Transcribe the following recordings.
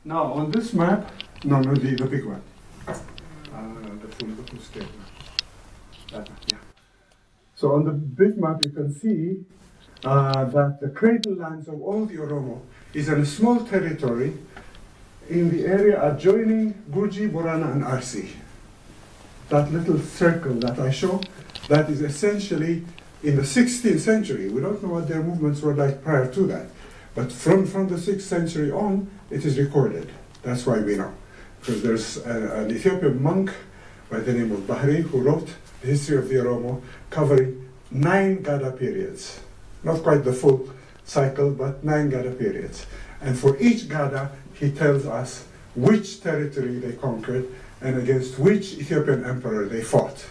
Now, on this map, no, the big one. The full scale map. Yeah. So on the big map, you can see that the cradle lands of all the Oromo is in a small territory in the area adjoining Guji, Borana, and Arsi. That little circle that I show, that is essentially in the 16th century. We don't know what their movements were like prior to that. But from the 6th century on, it is recorded. That's why we know. Because there's an Ethiopian monk by the name of Bahri who wrote the history of the Oromo, covering 9 Gada periods. Not quite the full cycle, but 9 Gada periods. And for each Gada, he tells us which territory they conquered and against which Ethiopian emperor they fought.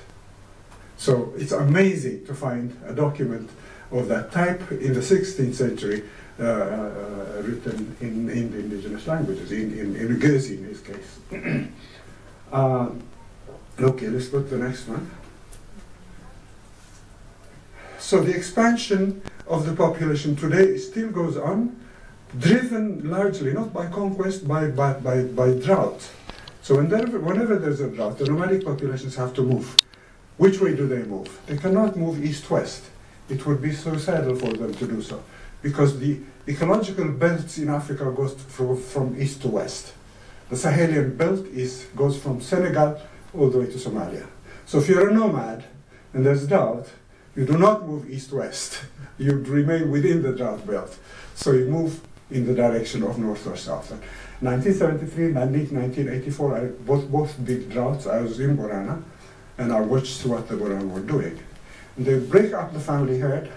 So it's amazing to find a document of that type in the 16th century written in the indigenous languages, in Legese in his case. Okay, let's go to the next one. So the expansion of the population today still goes on, driven largely not by conquest, by drought. So whenever there's a drought, the nomadic populations have to move. Which way do they move? They cannot move east-west. It would be suicidal for them to do so, because the ecological belts in Africa goes from east to west. The Sahelian belt goes from Senegal all the way to Somalia. So if you're a nomad and there's drought, you do not move east-west. You remain within the drought belt. So you move in the direction of north or south. 1973 and 1984, both big droughts. I was in Borana, and I watched what the Borana were doing. And they break up the family herd.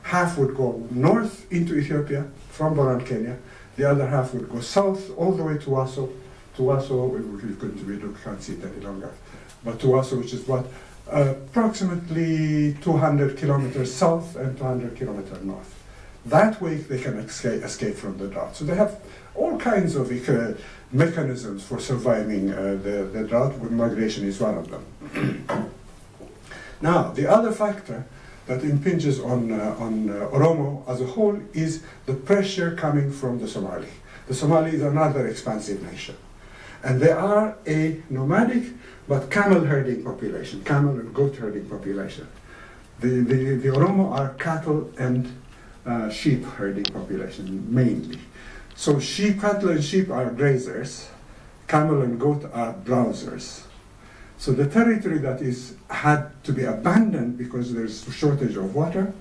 Half would go north into Ethiopia from Boran, Kenya. The other half would go south all the way to Waso. To Waso, we can't see it any longer. But to Waso, which is what? Approximately 200 kilometers south and 200 kilometers north. That way they can escape from the drought. So they have all kinds of mechanisms for surviving the drought, where migration is one of them. Now, the other factor that impinges on Oromo as a whole is the pressure coming from the Somali. The Somali is another expansive nation. And they are a nomadic but camel herding population, camel and goat herding population. The Oromo are cattle and sheep herding population, mainly. So cattle and sheep are grazers, camel and goat are browsers. So the territory that had to be abandoned because there's a shortage of water,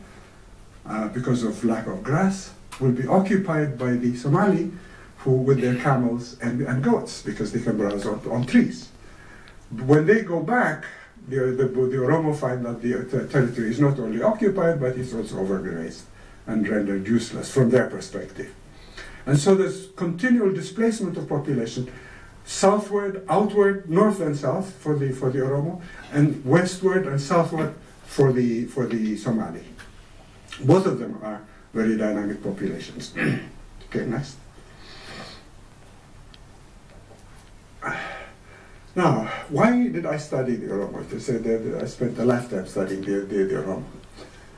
because of lack of grass, will be occupied by the Somali, who with their camels and goats, because they can browse on trees. When they go back, the Oromo find that the territory is not only occupied, but it's also overgrazed and rendered useless from their perspective. And so there's continual displacement of population, southward, outward, north and south for the Oromo, and westward and southward for the Somali. Both of them are very dynamic populations. Okay, next. Now, why did I study the Oromo? They said that I spent a lifetime studying the Oromo.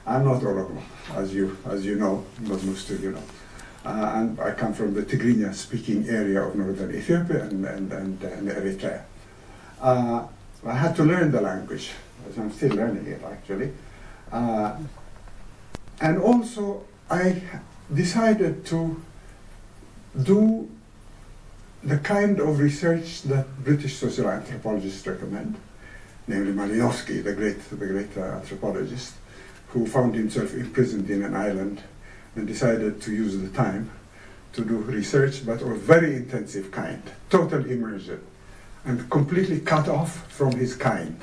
I'm not Oromo, as you know, most of you know. And I come from the Tigrinya-speaking area of northern Ethiopia and Eritrea. I had to learn the language, as I'm still learning it actually. And also, I decided to do the kind of research that British social anthropologists recommend, namely Malinowski, the great anthropologist, who found himself imprisoned in an island and decided to use the time to do research, but of a very intensive kind, total immersion, and completely cut off from his kind.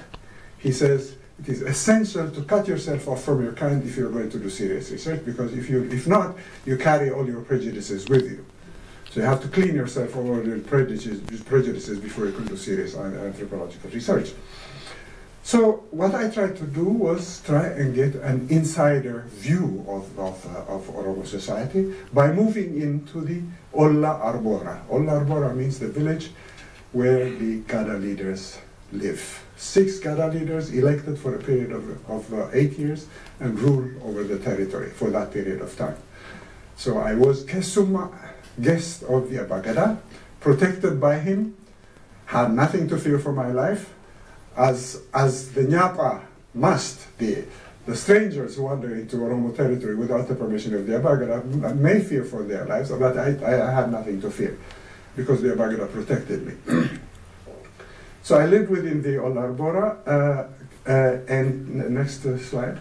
He says it is essential to cut yourself off from your kind if you're going to do serious research, because if not, you carry all your prejudices with you. So you have to clean yourself of all your prejudices before you can do serious anthropological research. So what I tried to do was try and get an insider view of Oromo society by moving into the Olla Arbora. Olla Arbora means the village where the Gada leaders live. 6 Gada leaders elected for a period of 8 years and rule over the territory for that period of time. So I was guest of the Abagada, protected by him, had nothing to fear for my life, as the Nyapa must, the strangers who wander into Oromo territory without the permission of the Abagada may fear for their lives, but I had nothing to fear because the Abagada protected me. So I lived within the Old Arbora, and next slide,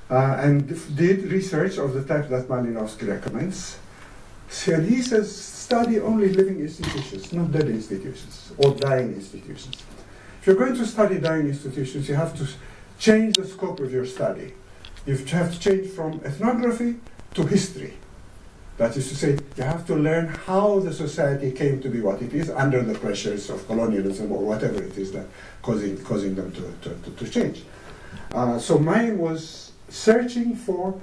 and did research of the type that Malinowski recommends. And he says, study only living institutions, not dead institutions or dying institutions. If you're going to study dying institutions, you have to change the scope of your study. You have to change from ethnography to history. That is to say, you have to learn how the society came to be what it is under the pressures of colonialism or whatever it is that causing them to change. So mine was searching for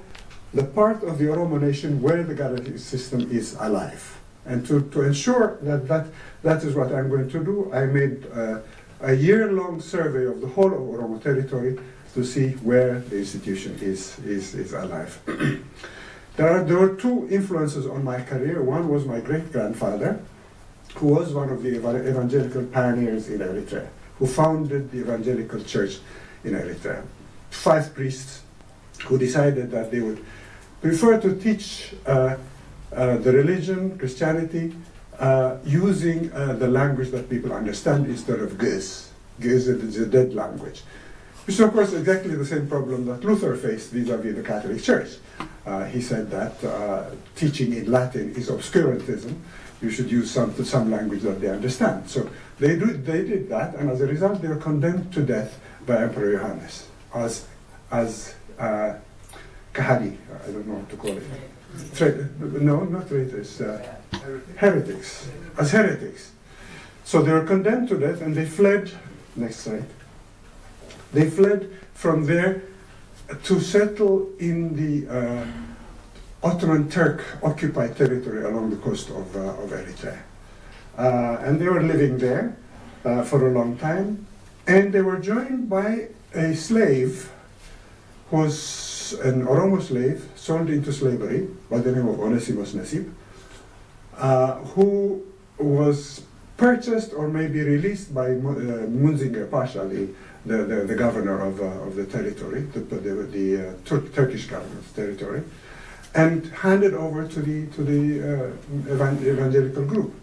the part of the Oromo nation where the Gada system is alive. And to ensure that is what I'm going to do, I made a year-long survey of the whole of Oromo territory to see where the institution is alive. There were two influences on my career. One was my great-grandfather, who was one of the evangelical pioneers in Eritrea, who founded the evangelical church in Eritrea. 5 priests who decided that they would prefer to teach the religion, Christianity, using the language that people understand instead of Ge'ez. Ge'ez is a dead language. Which is, of course, exactly the same problem that Luther faced vis-à-vis the Catholic Church. He said that teaching in Latin is obscurantism. You should use some language that they understand. So they did that, and as a result, they were condemned to death by Emperor Johannes as kahari. I don't know what to call it. No, not traitors. Heretics. As heretics. So they were condemned to death, and they fled. Next slide. They fled from there to settle in the Ottoman Turk occupied territory along the coast of Eritrea. And they were living there for a long time, and they were joined by a slave who was an Oromo slave sold into slavery by the name of Onesimus Nasib, who was purchased or maybe released by Munzinger Pasha, the governor of the territory, the Turkish government's territory, and handed over to the evangelical group.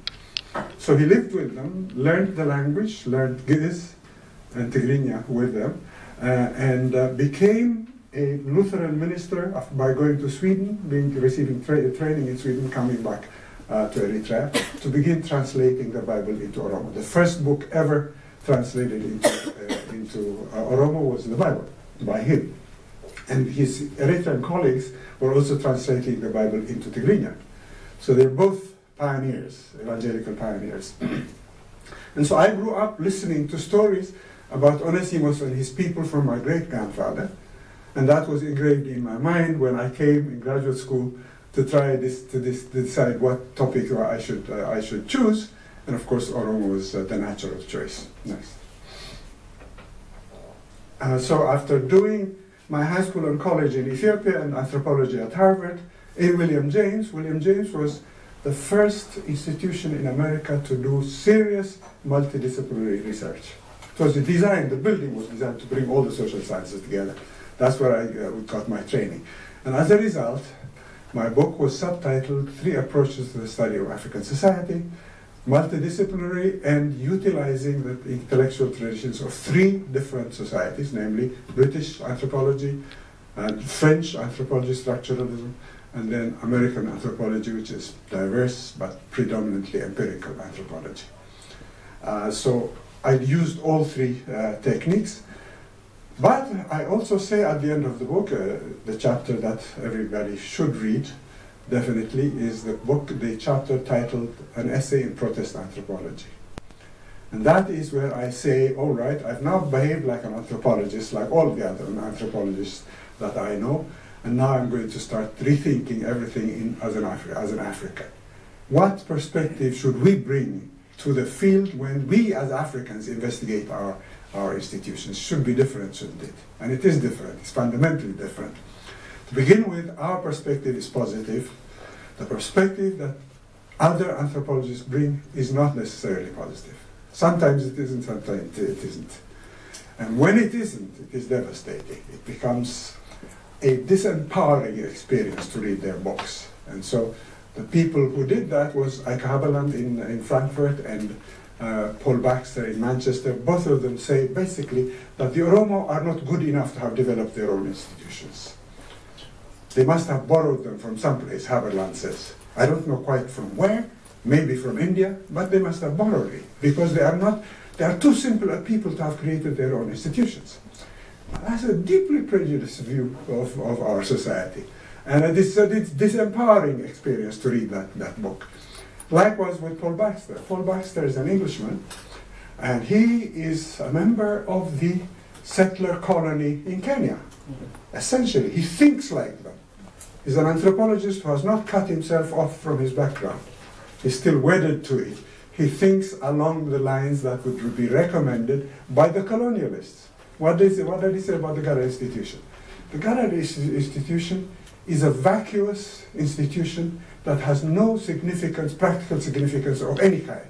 So he lived with them, learned the language, learned Ge'ez and Tigrinya with them, and became a Lutheran minister by going to Sweden, receiving training in Sweden, coming back to Eritrea to begin translating the Bible into Oromo. The first book ever translated into Oromo was the Bible by him. And his Eritrean colleagues were also translating the Bible into Tigrinya. So they're both pioneers, evangelical pioneers. And so I grew up listening to stories about Onesimus and his people from my great-grandfather, and that was engraved in my mind when I came in graduate school to try to decide what topic I should choose, and of course Oromo was the natural choice. Next. So after doing my high school and college in Ethiopia and anthropology at Harvard, in William James was the first institution in America to do serious multidisciplinary research. It was the building was designed to bring all the social sciences together. That's where I got my training. And as a result, my book was subtitled 3 Approaches to the Study of African Society, multidisciplinary and utilizing the intellectual traditions of 3 different societies, namely British anthropology, and French anthropology, structuralism, and then American anthropology, which is diverse but predominantly empirical anthropology. So I used all 3 techniques, but I also say at the end of the book, the chapter that everybody should read, definitely, is the chapter titled An Essay in Protest Anthropology. And that is where I say, all right, I've now behaved like an anthropologist, like all the other anthropologists that I know, and now I'm going to start rethinking everything as an African. What perspective should we bring to the field when we as Africans investigate our institutions? Should be different, shouldn't it? And it is different, it's fundamentally different. To begin with, our perspective is positive. The perspective that other anthropologists bring is not necessarily positive. Sometimes it isn't, sometimes it isn't. And when it isn't, it is devastating. It becomes a disempowering experience to read their books. And so the people who did that was Ike Haberland in Frankfurt and Paul Baxter in Manchester. Both of them say basically that the Oromo are not good enough to have developed their own institutions. They must have borrowed them from someplace, Haberland says. I don't know quite from where, maybe from India, but they must have borrowed it, because they are too simple a people to have created their own institutions. That's a deeply prejudiced view of our society. And it's a disempowering experience to read that book. Likewise with Paul Baxter. Paul Baxter is an Englishman, and he is a member of the settler colony in Kenya. Essentially, he thinks like them. He's an anthropologist who has not cut himself off from his background. He's still wedded to it. He thinks along the lines that would be recommended by the colonialists. What did he say about the Gara institution? The Gara institution is a vacuous institution that has no significance, practical significance of any kind.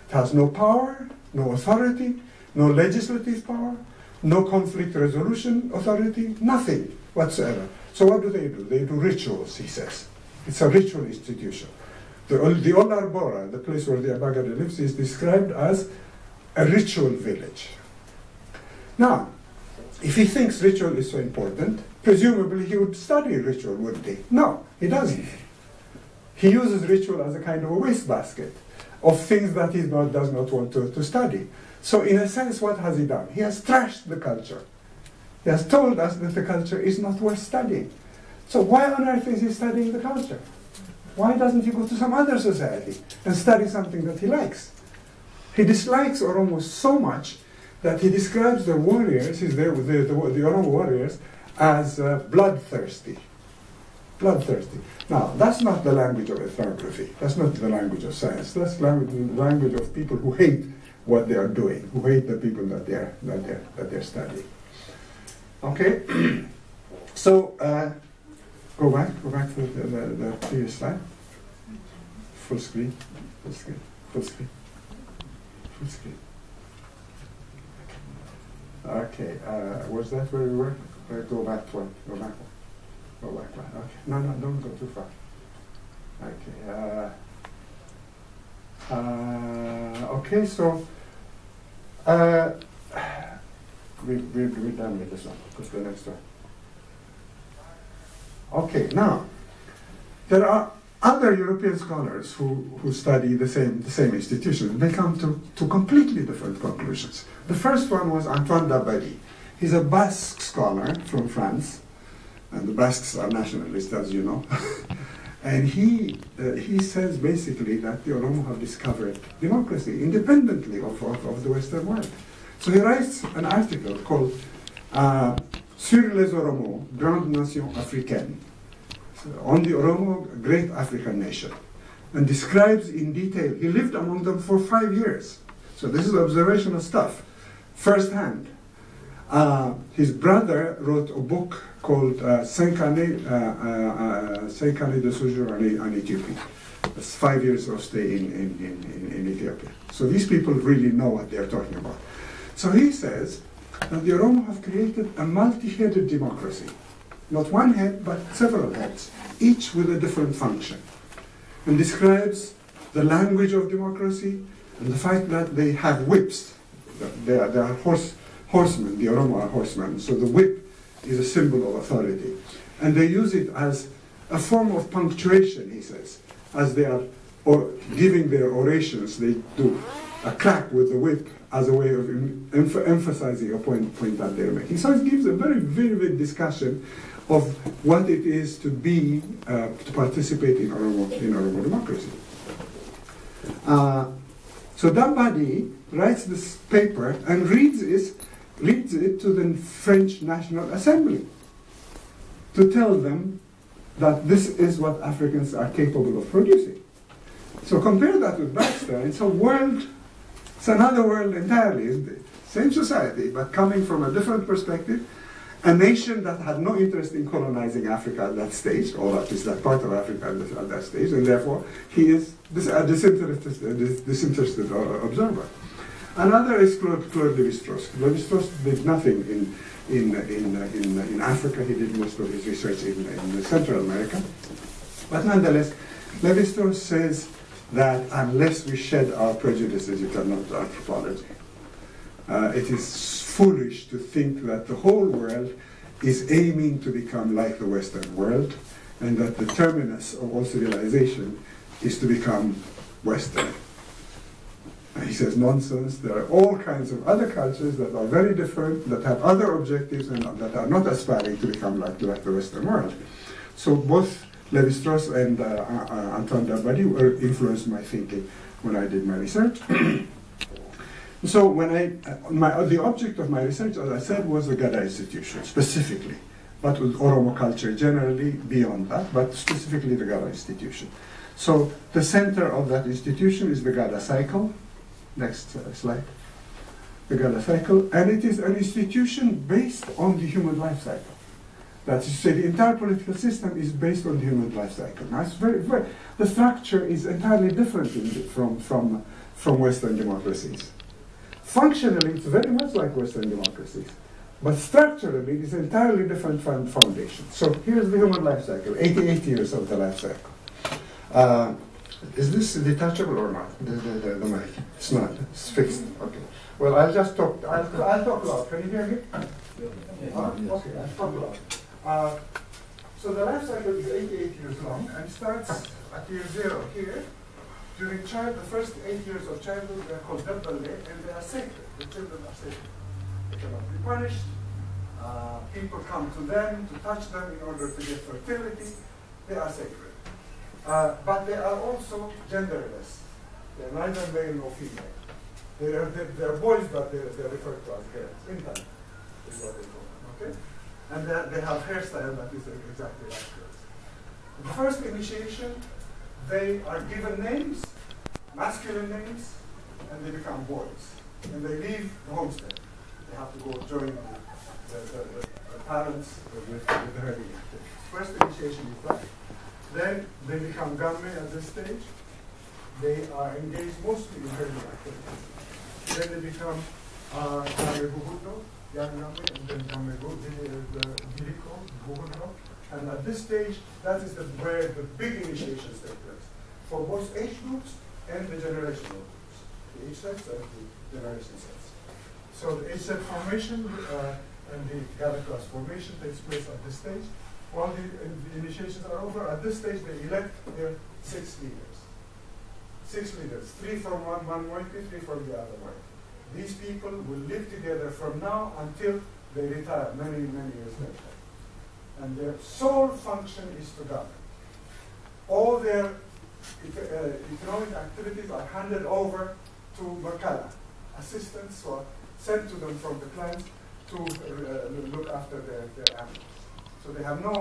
It has no power, no authority, no legislative power, no conflict resolution authority, nothing whatsoever. So what do? They do rituals, he says. It's a ritual institution. The Olarbora, the place where the Abagade lives, is described as a ritual village. Now, if he thinks ritual is so important, presumably he would study ritual, wouldn't he? No, he doesn't. He uses ritual as a kind of a wastebasket of things that he does not want to study. So in a sense, what has he done? He has trashed the culture. He has told us that the culture is not worth studying. So why on earth is he studying the culture? Why doesn't he go to some other society and study something that he likes? He dislikes Oromo so much that he describes the warriors, the Oromo warriors, as bloodthirsty. Bloodthirsty. Now, that's not the language of ethnography. That's not the language of science. That's the language of people who hate what they are doing, who hate the people that they're studying. Okay? So, go back to the previous slide. Full screen. Okay, was that where we were? Go back one. Go back one. Okay. No, don't go too far. Okay. Okay, so we're done with this one. What's the next one? Okay, now there are other European scholars who study the same institutions. They come to completely different conclusions. The first one was Antoine Dabadi. He's a Basque scholar from France, and the Basques are nationalists, as you know. And he says basically that the Oromo have discovered democracy independently of the Western world. So he writes an article called Sur les Oromos, Grande Nation Africaine, on the Oromo, great African nation, and describes in detail. He lived among them for 5 years. So this is observational stuff, firsthand. His brother wrote a book called 5 années de séjour en Ethiopie. That's 5 years of stay in Ethiopia. So these people really know what they're talking about. So he says that the Oromo have created a multi-headed democracy. Not one head, but several heads, each with a different function. And describes the language of democracy and the fact that they have whips. They are horsemen, the Oromo are horsemen, so the whip is a symbol of authority. And they use it as a form of punctuation, he says. As they are giving their orations, they do a crack with the whip as a way of emphasizing a point that they're making. So it gives a very vivid discussion of what it is to be, to participate in Oromo democracy. So Dabadi writes this paper and reads it to the French National Assembly to tell them that this is what Africans are capable of producing. So compare that with Baxter. It's another world entirely, isn't it? Same society, but coming from a different perspective. a nation that had no interest in colonizing Africa at that stage, or at least that part of Africa at that stage, and therefore he is a disinterested observer. Another is Claude Lévi-Strauss. Lévi-Strauss did nothing in Africa. He did most of his research in Central America. But nonetheless, Lévi-Strauss says that unless we shed our prejudices, you cannot do anthropology. It is foolish to think that the whole world is aiming to become like the Western world, and that the terminus of all civilization is to become Western. And he says nonsense. There are all kinds of other cultures that are very different, that have other objectives, and that are not aspiring to become like the Western world. So both Lévi-Strauss and Antoine Dabadie influenced my thinking when I did my research. So when the object of my research, as I said, was the Gada institution, specifically, but with Oromo culture generally beyond that, but specifically the Gada institution. So the center of that institution is the Gada cycle. Next slide. The Gada cycle, and it is an institution based on the human life cycle. That is to say, the entire political system is based on the human life cycle. Now, it's the structure is entirely different from Western democracies. Functionally, it's very much like Western democracies, but structurally, it's entirely different foundation. So here's the human life cycle, 88 years of the life cycle. Is this detachable or not, the mic? It's not, it's fixed, okay. Well, I'll just talk, I'll talk loud. Can you hear me? Okay, I'll talk loud. So the life cycle is 88 years long and starts at year 0 here. During the first 8 years of childhood, they are called Dabbale, and they are sacred. The children are sacred. They cannot be punished. People come to them to touch them in order to get fertility. They are sacred. But they are also genderless. They are neither male nor female. They are boys, but they are referred to as girls. Infant is what they call them. Okay? And they have hairstyle that is exactly like girls. The first initiation, they are given names, masculine names, and they become boys. And they leave the homestead. They have to go join the parents with the herding activities. First initiation is that. Then they become gamme at this stage. They are engaged mostly in herding activities. Then they become gamme buhudo, young gamme, and then gamme giliko, buhudo. And at this stage, that is where the big initiations take place, for both age groups and the generational groups, the age sets and the generation sets. So the age set formation and the Gada class formation takes place at this stage. While the initiations are over, at this stage they elect their 6 leaders. 6 leaders, 3 from one moiety, 3 from the other moiety. These people will live together from now until they retire, many, many years later. And their sole function is to govern. All their economic activities are handed over to Makala, assistants who are sent to them from the clans to look after their animals. So they have no